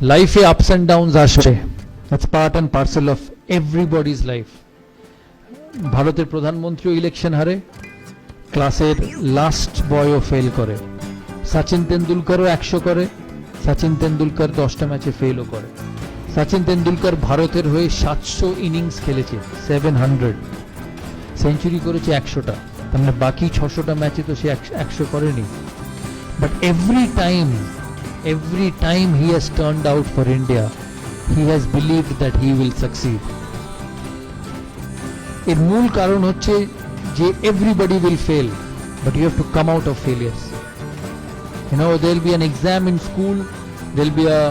লাইফে ups and downs আসবে, that's part and parcel of everybody's life. ভারতের প্রধানমন্ত্রীও election হারে, ক্লাসের লাস্ট বয়ও ফেল করে, সচিন তেন্ডুলকরও 100 করে, সচিন তেন্ডুলকর 10টা ম্যাচে ফেলও করে। সচিন তেন্ডুলকর ভারতের হয়ে 700 ইনিংস খেলেছে, 700 সেঞ্চুরি করেছে 100টা, তার মানে বাকি 600টা ম্যাচে তো সে 100 করেনি। But every time he has turned out for India, he has believed that he will succeed. এর মূল কারণ হচ্ছে যে everybody will fail, but you have to come out of failures. You know, there will be an exam in school, there will be a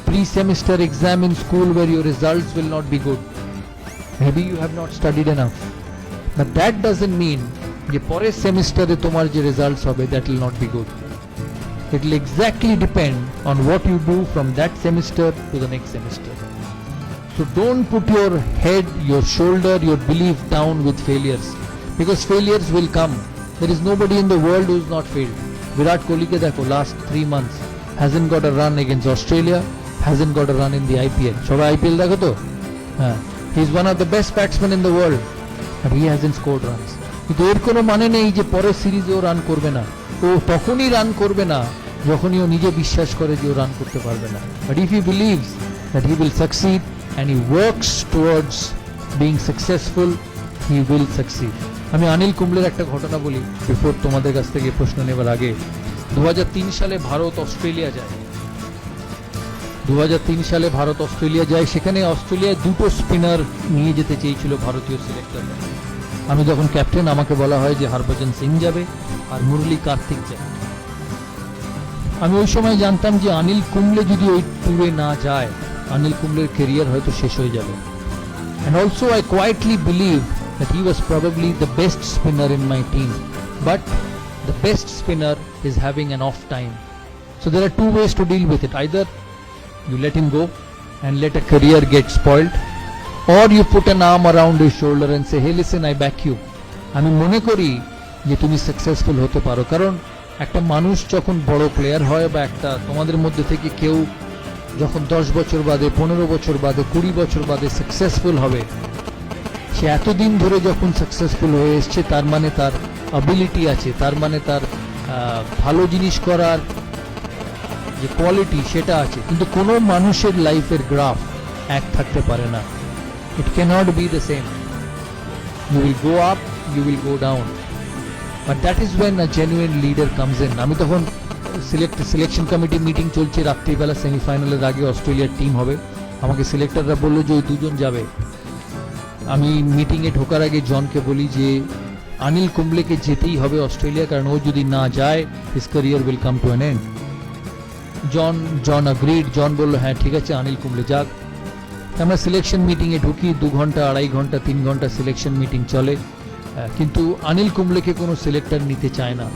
pre-semester exam in school where your results will not be good. Maybe you have not studied enough. But that doesn't mean যে পরের সেমিস্টারে তোমার যে results হবে that will not be good. It will exactly depend on what you do from that semester to the next semester. So don't put your head, your shoulder, your belief down with failures, because failures will come. There is nobody in the world who is not failed. Virat Kohli ke dekho, last 3 months hasn't got a run against Australia, hasn't got a run in the IPL. Shobai IPL dekho to? He is one of the best batsmen in the world, but he hasn't scored runs. কিন্তু এর কোনো মানে নেই যে পরের সিরিজেও run করবে না। ও তখনই রান করবে না যখনই ও নিজে বিশ্বাস করে যে ও রান করতে পারবে না। But if he believes that he will succeed and he works towards being successful, he will succeed. আমি অনিল কুম্বলের একটা ঘটনা বলি বিফোর তোমাদের কাছ থেকে প্রশ্ন নেবার আগে। 2003 সালে ভারত অস্ট্রেলিয়া যায়। 2003 সালে ভারত অস্ট্রেলিয়া যায়, সেখানে অস্ট্রেলিয়ায় 2টো স্পিনার নিয়ে যেতে চেয়েছিল ভারতীয় সিলেক্টররা। আমি যখন ক্যাপ্টেন আমাকে বলা হয় যে হরভজন সিং যাবে আর মুরলী কার্তিক যাবে। আমি ওই সময় জানতাম যে অনিল কুম্বলে যদি ওই ট্যুরে না যায়, অনিল কুম্বলের ক্যারিয়ার হয়তো শেষ হয়ে যাবে। And also I quietly believe that he was probably the best spinner in my team, but the best spinner is having an off time. So there are 2 ways to deal with it. Either you let him go and let a career get spoiled, or you put an arm around his shoulder and say, hey listen, I back you. আমি মনে করি যে তুমি successful হতে পারো, কারণ একটা মানুষ যখন বড় প্লেয়ার হয় বা একটা তোমাদের মধ্যে থেকে কেউ যখন 10 বছর বাদে, 15 বছর বাদে, 20 বছর বাদে সাকসেসফুল হবে, সে এতদিন ধরে যখন সাকসেসফুল হয়ে এসছে তার মানে তার অ্যাবিলিটি আছে, তার মানে তার ভালো জিনিস করার যে কোয়ালিটি সেটা আছে। কিন্তু কোনো মানুষের লাইফের গ্রাফ এক থাকতে পারে না। It cannot be the same. You will go up, you will go down. But that is when a genuine leader comes in. আমি তখন সিলেকশন কমিটি মিটিং চলছে, রাত্রিবেলা সেমিফাইনালের আগে অস্ট্রেলিয়ার টিম হবে। আমাকে সিলেক্টররা বললো যে ওই 2 জন যাবে। আমি মিটিংয়ে ঢোকার আগে জনকে বলি যে অনিল কুম্বলেকে যেতেই হবে অস্ট্রেলিয়া, কারণ ও যদি না যায় his career will come to an end. John agreed. John বললো হ্যাঁ ঠিক আছে, অনিল কুম্বলে যাক। আমরা সিলেকশন মিটিংয়ে ঢুকি, 2 ঘন্টা, 2.5 ঘন্টা, 3 ঘন্টা সিলেকশন মিটিং চলে, কিন্তু অনিল কুম্বলেকে কোনো সিলেক্টর নিতে চায় না।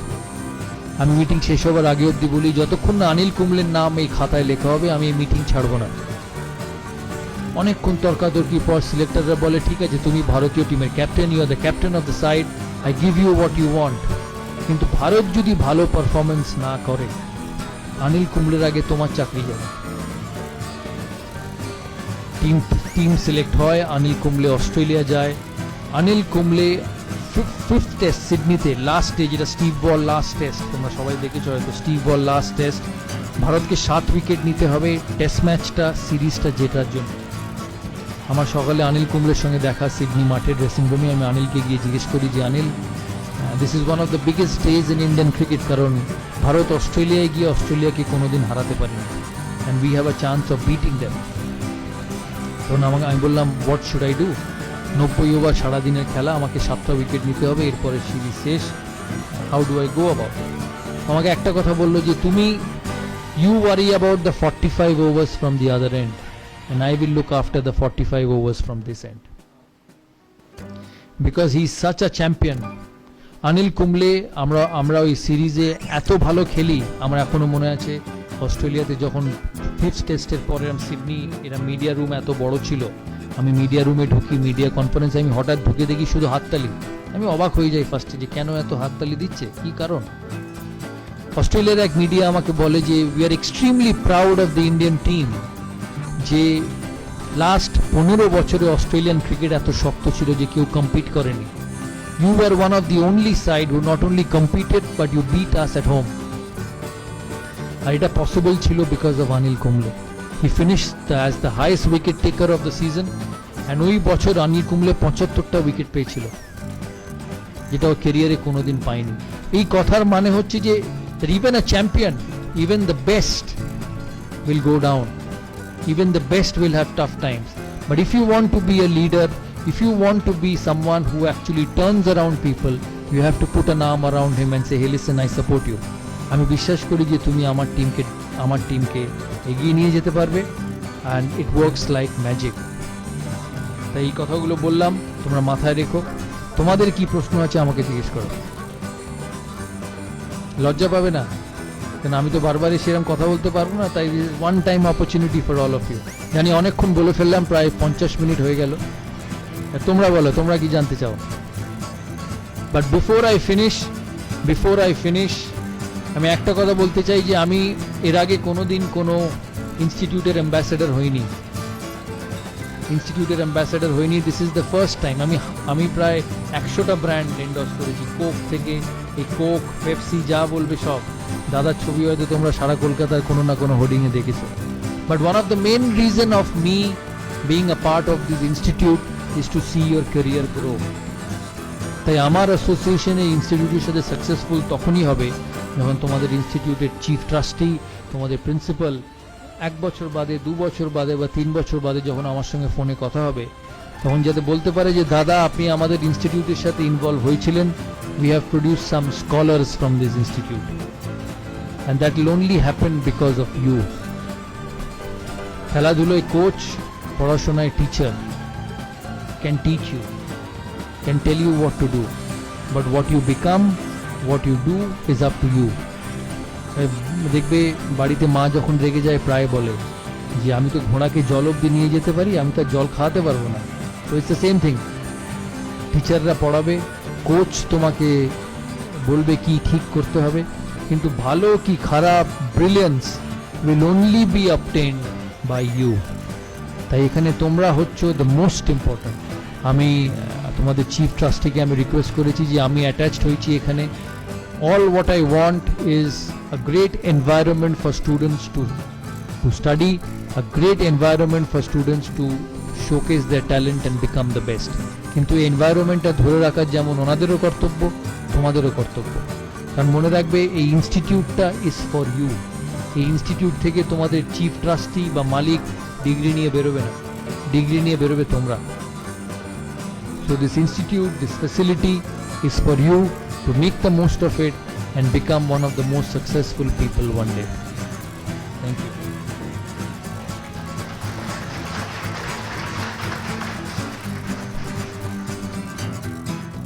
আমি মিটিং শেষ হবার আগে অবধি বলি যতক্ষণ না অনিল কুম্বলের নাম এই খাতায় লেখা হবে আমি এই মিটিং ছাড়বো না। অনেকক্ষণ তর্কাতর্কির পর সিলেক্টররা বলে ঠিক আছে, তুমি ভারতীয় টিমের captain, you are the captain of the side, I give you what you want. কিন্তু ভারত যদি ভালো পারফরমেন্স না করে অনিল কুম্বলের আগে তোমার চাকরি যাবে। টিম সিলেক্ট হয়, অনিল কুম্বলে অস্ট্রেলিয়া যায়। অনিল কুম্বলে 5th টেস্ট সিডনিতে, লাস্ট ডে, যেটা স্টিভ বল লাস্ট টেস্ট, তোমরা সবাই দেখেছো হয়তো, স্টিভ বল লাস্ট টেস্ট, ভারতকে 7 উইকেট নিতে হবে টেস্ট ম্যাচটা, সিরিজটা জেতার জন্য। আমার সকালে অনিল কুম্বলের সঙ্গে দেখা সিডনি মাঠের ড্রেসিং রুমে। আমি অনিলকে গিয়ে জিজ্ঞেস করি যে Anil, this is one of the biggest days in Indian cricket, কারণ ভারত অস্ট্রেলিয়ায় গিয়ে অস্ট্রেলিয়াকে কোনোদিন হারাতে পারেনি, and we have a chance of beating them. তখন আমি বললাম what should I do? 90 over সারাদিনের খেলা, আমাকে 7টা উইকেট নিতে হবে, এরপরে সিরিজ শেষ, how do I go about? আমাকে একটা কথা বললো যে তুমি you worry about the 45 overs from the other end and I will look after the 45 overs from this end, because he is such a champion. Anil Kumble আমরা ওই সিরিজে এত ভালো খেলি, আমার এখনো মনে আছে অস্ট্রেলিয়াতে যখন 5th টেস্টের পরে সিডনি, এরা মিডিয়া রুম এত বড় ছিল, আমি মিডিয়া রুমে ঢুকি, মিডিয়া কনফারেন্সে আমি হঠাৎ ঢুকে দেখি শুধু হাততালি। আমি অবাক হয়ে যাই ফার্স্টে যে কেন এত হাততালি দিচ্ছে, কি কারণ? অস্ট্রেলিয়ার এক মিডিয়া আমাকে বলে যে we are extremely proud of the Indian team, যে লাস্ট 15 বছরে অস্ট্রেলিয়ান ক্রিকেট এত শক্ত ছিল যে কেউ কম্পিট করেনি। You were one of the only side who not only competed but you beat us at home. আর এটা পসিবল ছিল because of Anil Kumble. He finished as the highest wicket taker of the season and ওই বছর Anil Kumble 75টা wicket পেয়েছিল, যেটা ও ক্যারিয়ারে কোনোদিন পায়নি। এই কথার মানে হচ্ছে যে even a champion, even the best will go down, even the best will have tough times, but if you want to be a leader, if you want to be someone who actually turns around people, you have to put an arm around him and say, hey listen, I support you. আমি বিশ্বাস করি যে তুমি আমার টিমকে এগিয়ে নিয়ে যেতে পারবে, and it works like magic. তাই এই কথাগুলো বললাম, তোমরা মাথায় রেখো। তোমাদের কি প্রশ্ন আছে আমাকে জিজ্ঞেস করো, লজ্জা পাবে না, কারণ আমি তো বারবার সেরকম কথা বলতে পারবো না। তাই one time opportunity for all of you. জানি অনেকক্ষণ বলে ফেললাম, প্রায় 50 মিনিট হয়ে গেল। তোমরা বলো, তোমরা কি জানতে চাও? বাট বিফোর আই ফিনিশ আমি একটা কথা বলতে চাই যে আমি এর আগে কোনোদিন কোনো ইনস্টিটিউটের অ্যাম্বাসেডর হইনি। This is the first time. আমি প্রায় 100টা ব্র্যান্ড এন্ডোর্স করেছি, কোক থেকে এই কোক, পেপসি, যা বলবে সব। দাদার ছবি হয়তো তোমরা সারা কলকাতার কোনো না কোনো হোর্ডিংয়ে দেখেছো। But one of the main reason of me being a part of this institute is to see your career grow. তাই আমার অ্যাসোসিয়েশন এই ইনস্টিটিউটের সাথে সাকসেসফুল তখনই হবে যখন তোমাদের ইনস্টিটিউটের চিফ ট্রাস্টি, তোমাদের প্রিন্সিপাল 1 বছর বাদে, 2 বছর বাদে বা 3 বছর বাদে যখন আমার সঙ্গে ফোনে কথা হবে, তখন যাতে বলতে পারে যে দাদা আপনি আমাদের ইনস্টিটিউটের সাথে ইনভলভ হয়েছিলেন, we have produced some scholars from this institute and that will only happen because of you. খেলাধুলোয় কোচ, পড়াশোনায় teacher can teach you, can tell you what to do, but what you become, what you do is up to you. দেখবে বাড়িতে মা যখন রেগে যায় প্রায় বলে যে আমি তো ঘোড়াকে জল অব্দি নিয়ে যেতে পারি, আমি তো জল খাওয়াতে পারবো না। তো ইটস দ্য সেম থিং। টিচাররা পড়াবে, কোচ তোমাকে বলবে কি ঠিক করতে হবে, কিন্তু ভালো কি খারাপ, brilliance will only be obtained by you. তাই এখানে তোমরা হচ্ছে দ্য মোস্ট ইম্পর্ট্যান্ট। আমি তোমাদের চিফ ট্রাস্টিকে আমি রিকোয়েস্ট করেছি যে আমি অ্যাটাচড হয়েছি এখানে। All what I want is a great environment for students to study, a great environment for students to showcase their talent and become the best. কিন্তু এই এনভায়রনমেন্টটা ধরে রাখার যেমন ওনাদেরও কর্তব্য, তোমাদেরও কর্তব্য। কারণ মনে রাখবে এই ইনস্টিটিউটটা ইজ ফর ইউ। এই ইনস্টিটিউট থেকে তোমাদের চিফ ট্রাস্টি বা মালিক ডিগ্রি নিয়ে বেরোবে না, ডিগ্রি নিয়ে বেরোবে তোমরা। So this institute, this facility is for you to make the most of it and become one of the most successful people one day. Thank you.